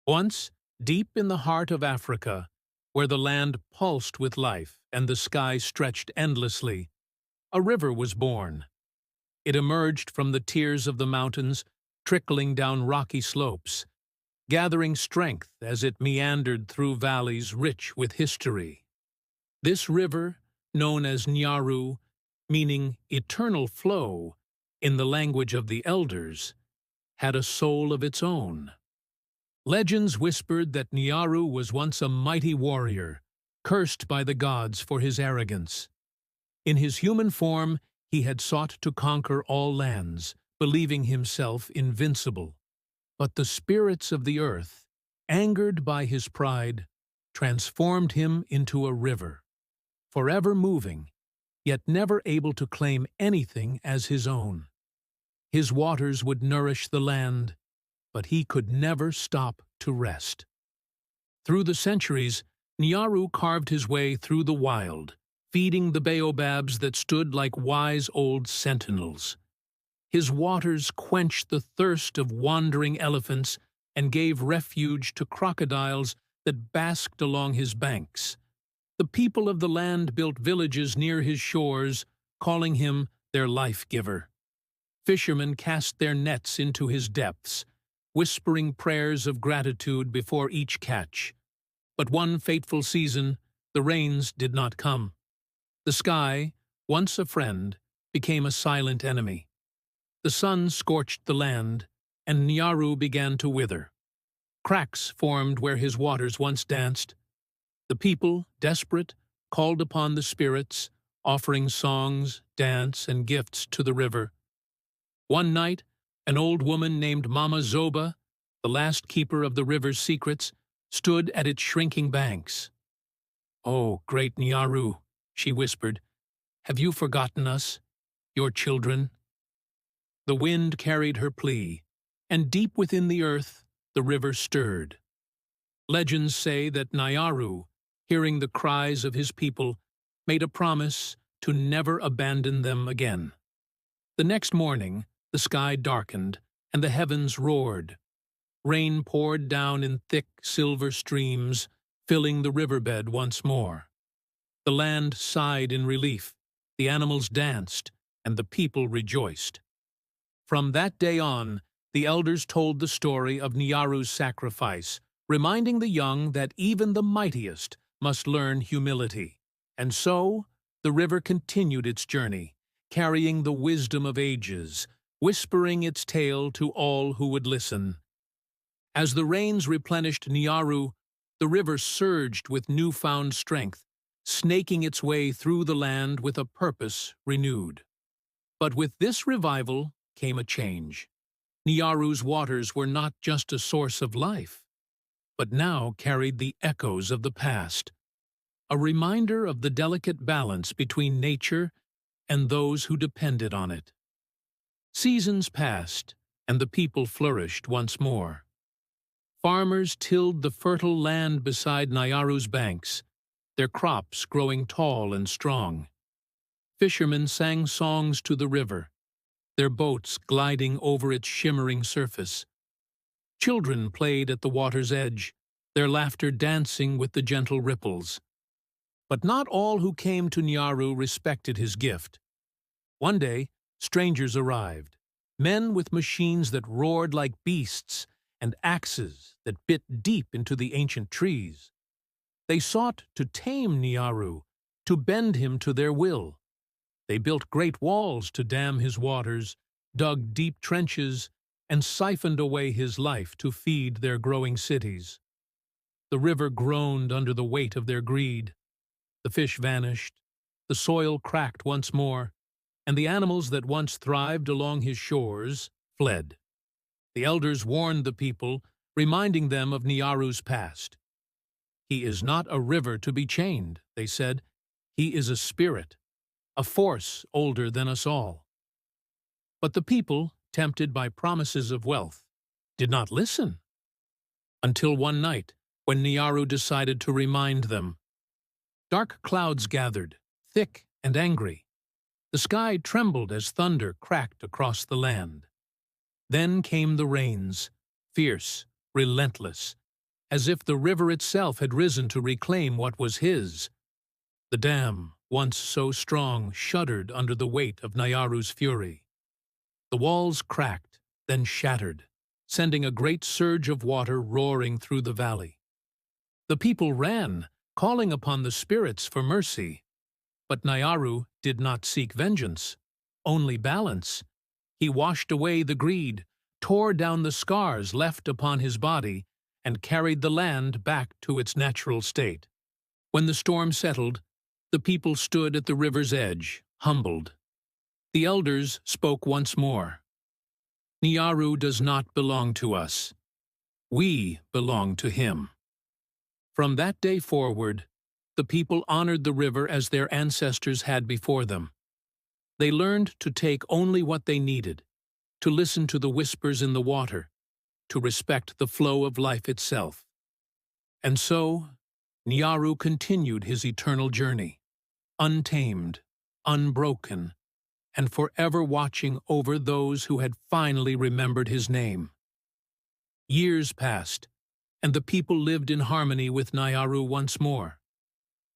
Once, deep in the heart of Africa, where the land pulsed with life and the sky stretched endlessly, a river was born. It emerged from the tears of the mountains, trickling down rocky slopes, gathering strength as it meandered through valleys rich with history. This river, known as Nyaro, meaning eternal flow in the language of the elders, had a soul of its own. Legends whispered that Nyaro was once a mighty warrior, cursed by the gods for his arrogance. In his human form, he had sought to conquer all lands, believing himself invincible. But the spirits of the earth, angered by his pride, transformed him into a river, forever moving, yet never able to claim anything as his own. His waters would nourish the land, but he could never stop to rest. Through the centuries, Nyaro carved his way through the wild, feeding the baobabs that stood like wise old sentinels. His waters quenched the thirst of wandering elephants and gave refuge to crocodiles that basked along his banks. The people of the land built villages near his shores, calling him their life-giver. Fishermen cast their nets into his depths, whispering prayers of gratitude before each catch. But one fateful season, the rains did not come. The sky, once a friend, became a silent enemy. The sun scorched the land, and Nyaro began to wither. Cracks formed where his waters once danced. The people, desperate, called upon the spirits, offering songs, dance, and gifts to the river. One night, an old woman named Mama Zoba, the last keeper of the river's secrets, stood at its shrinking banks. "Oh, great Nyaro," she whispered, "have you forgotten us, your children?" The wind carried her plea, and deep within the earth, the river stirred. Legends say that Nyaro, hearing the cries of his people, made a promise to never abandon them again. The next morning, the sky darkened, and the heavens roared. Rain poured down in thick silver streams, filling the riverbed once more. The land sighed in relief, the animals danced, and the people rejoiced. From that day on, the elders told the story of Nyaro's sacrifice, reminding the young that even the mightiest must learn humility. And so, the river continued its journey, carrying the wisdom of ages, whispering its tale to all who would listen. As the rains replenished Nyaro, the river surged with newfound strength, snaking its way through the land with a purpose renewed. But with this revival came a change. Nyaro's waters were not just a source of life, but now carried the echoes of the past, a reminder of the delicate balance between nature and those who depended on it. Seasons passed, and the people flourished once more. Farmers tilled the fertile land beside Nyaro's banks, their crops growing tall and strong. Fishermen sang songs to the river, their boats gliding over its shimmering surface. Children played at the water's edge, their laughter dancing with the gentle ripples. But not all who came to Nyaro respected his gift. One day, strangers arrived, men with machines that roared like beasts and axes that bit deep into the ancient trees. They sought to tame Nyaro, to bend him to their will. They built great walls to dam his waters, dug deep trenches, and siphoned away his life to feed their growing cities. The river groaned under the weight of their greed. The fish vanished, the soil cracked once more, and the animals that once thrived along his shores fled. The elders warned the people, reminding them of Nyaro's past. "He is not a river to be chained," they said. "He is a spirit, a force older than us all." But the people, tempted by promises of wealth, did not listen. Until one night, when Nyaro decided to remind them. Dark clouds gathered, thick and angry. The sky trembled as thunder cracked across the land. Then came the rains, fierce, relentless, as if the river itself had risen to reclaim what was his. The dam, once so strong, shuddered under the weight of Nyaru's fury. The walls cracked, then shattered, sending a great surge of water roaring through the valley. The people ran, calling upon the spirits for mercy. But Nyaro did not seek vengeance, only balance. He washed away the greed, tore down the scars left upon his body, and carried the land back to its natural state. When the storm settled, the people stood at the river's edge, humbled. The elders spoke once more. Nyaro does not belong to us. We belong to him. From that day forward, the people honored the river as their ancestors had before them. They learned to take only what they needed, to listen to the whispers in the water, to respect the flow of life itself. And so, Nyaro continued his eternal journey, untamed, unbroken, and forever watching over those who had finally remembered his name. Years passed, and the people lived in harmony with Nyaro once more.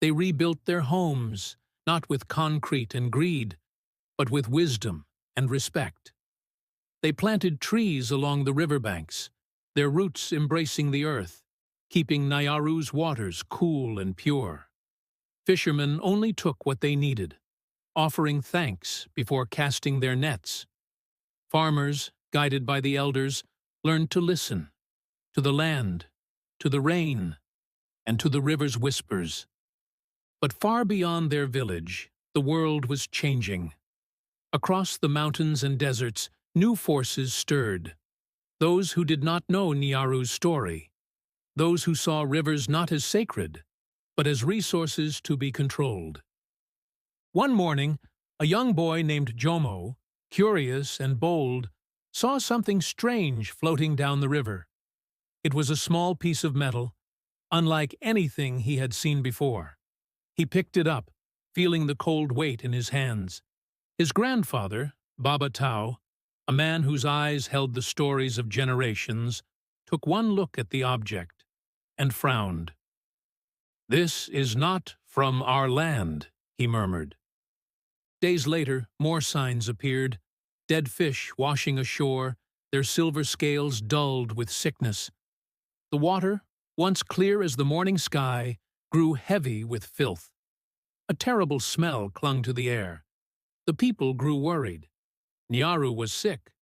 They rebuilt their homes, not with concrete and greed, but with wisdom and respect. They planted trees along the riverbanks, their roots embracing the earth, keeping Nyaru's waters cool and pure. Fishermen only took what they needed, offering thanks before casting their nets. Farmers, guided by the elders, learned to listen, to the land, to the rain, and to the river's whispers. But far beyond their village, the world was changing. Across the mountains and deserts, new forces stirred. Those who did not know Nyaru's story, those who saw rivers not as sacred, but as resources to be controlled. One morning, a young boy named Jomo, curious and bold, saw something strange floating down the river. It was a small piece of metal, unlike anything he had seen before. He picked it up, feeling the cold weight in his hands. His grandfather, Baba Tao, a man whose eyes held the stories of generations, took one look at the object and frowned. "This is not from our land," he murmured. Days later, more signs appeared, dead fish washing ashore, their silver scales dulled with sickness. The water, once clear as the morning sky, grew heavy with filth. A terrible smell clung to the air. The people grew worried. Nyaro was sick.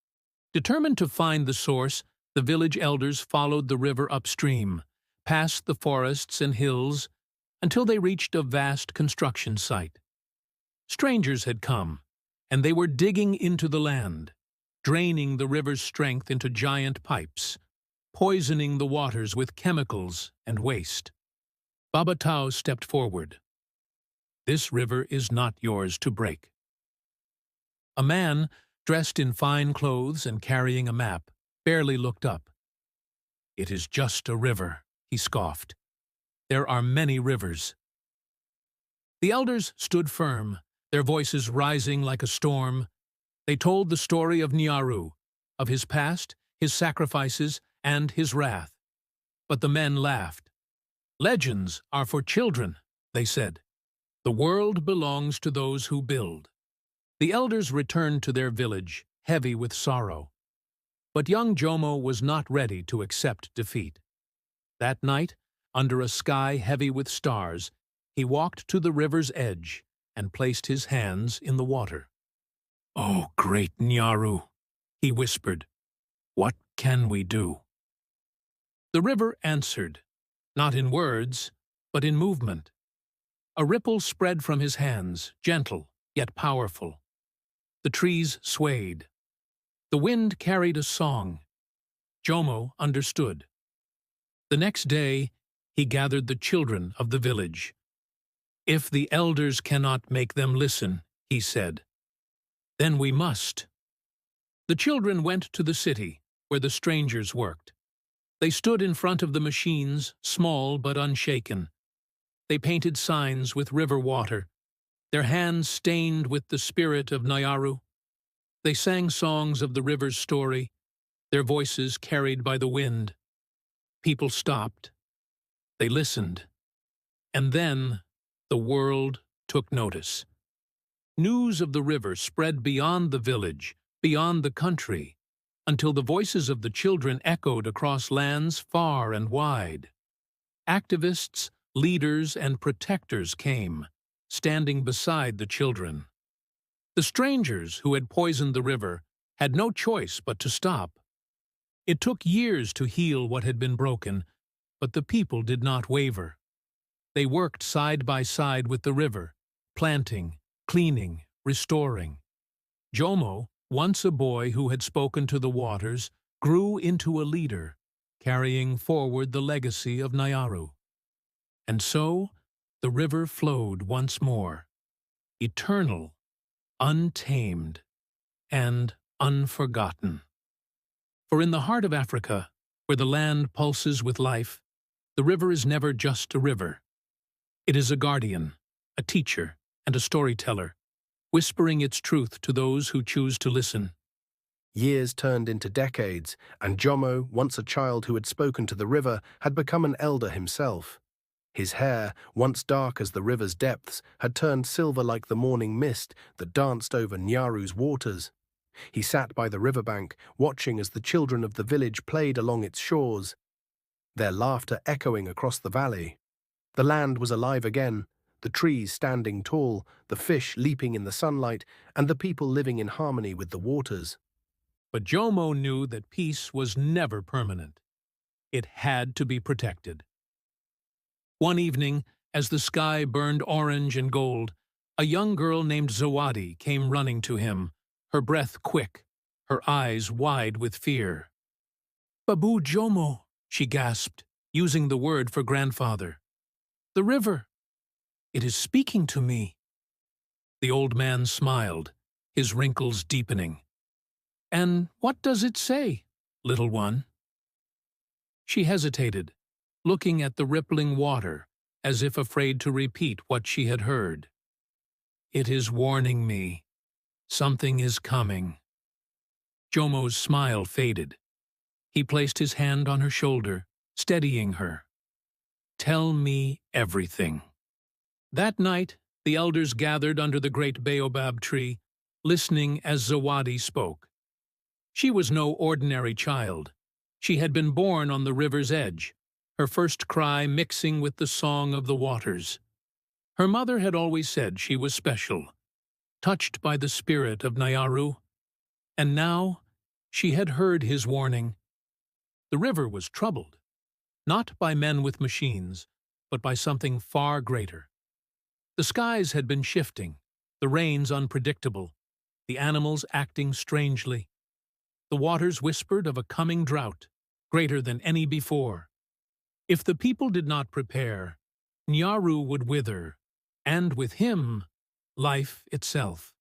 Determined to find the source, the village elders followed the river upstream, past the forests and hills, until they reached a vast construction site. Strangers had come, and they were digging into the land, draining the river's strength into giant pipes, poisoning the waters with chemicals and waste. Baba Tao stepped forward. "This river is not yours to break." A man, dressed in fine clothes and carrying a map, barely looked up. "It is just a river," he scoffed. "There are many rivers." The elders stood firm, their voices rising like a storm. They told the story of Nyaro, of his past, his sacrifices, and his wrath. But the men laughed. "Legends are for children," they said. "The world belongs to those who build." The elders returned to their village, heavy with sorrow. But young Jomo was not ready to accept defeat. That night, under a sky heavy with stars, he walked to the river's edge and placed his hands in the water. "Oh, great Nyaro," he whispered, "what can we do?" The river answered, not in words, but in movement. A ripple spread from his hands, gentle yet powerful. The trees swayed. The wind carried a song. Jomo understood. The next day, he gathered the children of the village. "If the elders cannot make them listen," he said, "then we must." The children went to the city, where the strangers worked. They stood in front of the machines, small but unshaken. They painted signs with river water, their hands stained with the spirit of Nyaro. They sang songs of the river's story, their voices carried by the wind. People stopped, They listened. And then the world took notice. News of the river spread beyond the village, beyond the country, until the voices of the children echoed across lands far and wide. Activists, leaders, and protectors came, standing beside the children. The strangers who had poisoned the river had no choice but to stop. It took years to heal what had been broken, but the people did not waver. They worked side by side with the river, planting, cleaning, restoring. Jomo, once a boy who had spoken to the waters, grew into a leader, carrying forward the legacy of Nyaro. And so, the river flowed once more, eternal, untamed, and unforgotten. For in the heart of Africa, where the land pulses with life, the river is never just a river. It is a guardian, a teacher, and a storyteller, whispering its truth to those who choose to listen. Years turned into decades, and Jomo, once a child who had spoken to the river, had become an elder himself. His hair, once dark as the river's depths, had turned silver like the morning mist that danced over Nyaru's waters. He sat by the riverbank, watching as the children of the village played along its shores, their laughter echoing across the valley. The land was alive again, the trees standing tall, the fish leaping in the sunlight, and the people living in harmony with the waters. But Jomo knew that peace was never permanent. It had to be protected. One evening, as the sky burned orange and gold, a young girl named Zawadi came running to him, her breath quick, her eyes wide with fear. "Babu Jomo," she gasped, using the word for grandfather. "The river. It is speaking to me." The old man smiled, his wrinkles deepening. "And what does it say, little one?" She hesitated, looking at the rippling water, as if afraid to repeat what she had heard. "It is warning me. Something is coming." Jomo's smile faded. He placed his hand on her shoulder, steadying her. "Tell me everything." That night, the elders gathered under the great baobab tree, listening as Zawadi spoke. She was no ordinary child. She had been born on the river's edge, her first cry mixing with the song of the waters. Her mother had always said she was special, touched by the spirit of Nyaro, and now she had heard his warning. The river was troubled, not by men with machines, but by something far greater. The skies had been shifting, the rains unpredictable, the animals acting strangely. The waters whispered of a coming drought, greater than any before. If the people did not prepare, Nyaro would wither, and with him, life itself.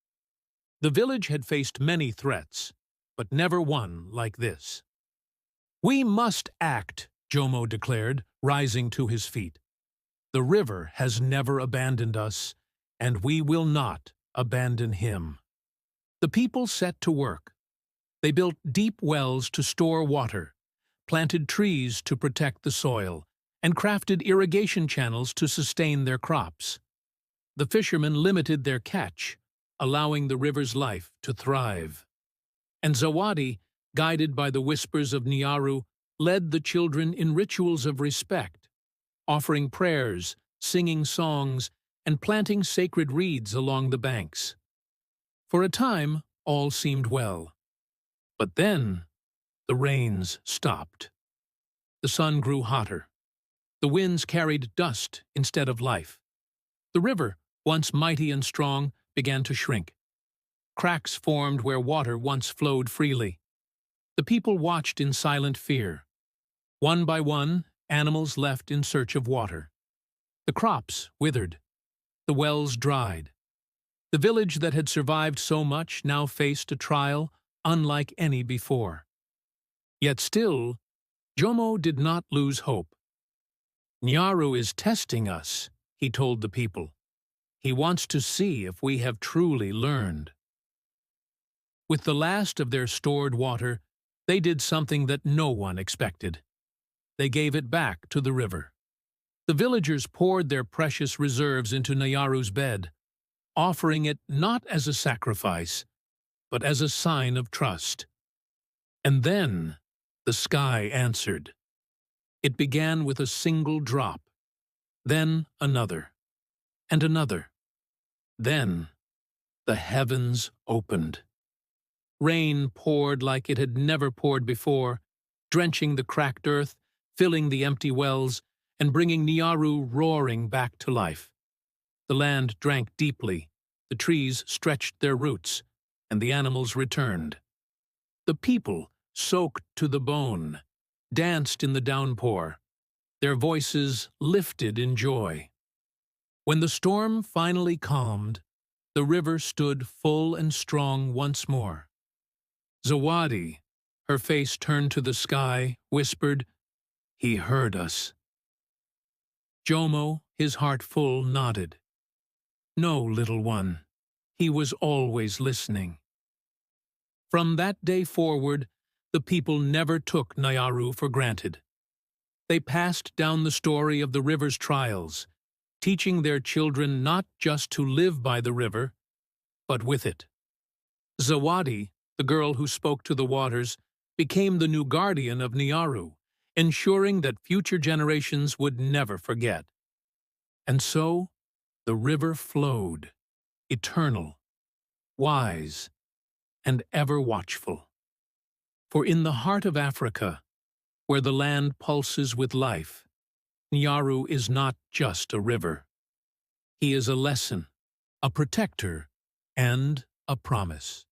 The village had faced many threats, but never one like this. "We must act," Jomo declared, rising to his feet. "The river has never abandoned us, and we will not abandon him." The people set to work. They built deep wells to store water, planted trees to protect the soil, and crafted irrigation channels to sustain their crops. The fishermen limited their catch, allowing the river's life to thrive. And Zawadi, guided by the whispers of Nyaro, led the children in rituals of respect, offering prayers, singing songs, and planting sacred reeds along the banks. For a time, all seemed well. But then, the rains stopped. The sun grew hotter. The winds carried dust instead of life. The river, once mighty and strong, began to shrink. Cracks formed where water once flowed freely. The people watched in silent fear. One by one, animals left in search of water. The crops withered. The wells dried. The village that had survived so much now faced a trial unlike any before. Yet still, Jomo did not lose hope. "Nyaro is testing us," he told the people. "He wants to see if we have truly learned." With the last of their stored water, they did something that no one expected. They gave it back to the river. The villagers poured their precious reserves into Nyaru's bed, offering it not as a sacrifice, but as a sign of trust. And then the sky answered. It began with a single drop, then another, and another. Then the heavens opened. Rain poured like it had never poured before, drenching the cracked earth, filling the empty wells, and bringing Nyaru roaring back to life. The land drank deeply, the trees stretched their roots, and the animals returned. The people, soaked to the bone, danced in the downpour, their voices lifted in joy. When the storm finally calmed, the river stood full and strong once more. Zawadi, her face turned to the sky, whispered, "He heard us." Jomo, his heart full, nodded. "No, little one, he was always listening." From that day forward, the people never took Nyaro for granted. They passed down the story of the river's trials, teaching their children not just to live by the river, but with it. Zawadi, the girl who spoke to the waters, became the new guardian of Nyaro, ensuring that future generations would never forget. And so, the river flowed, eternal, wise, and ever watchful. For in the heart of Africa, where the land pulses with life, Nyaro is not just a river. He is a lesson, a protector, and a promise.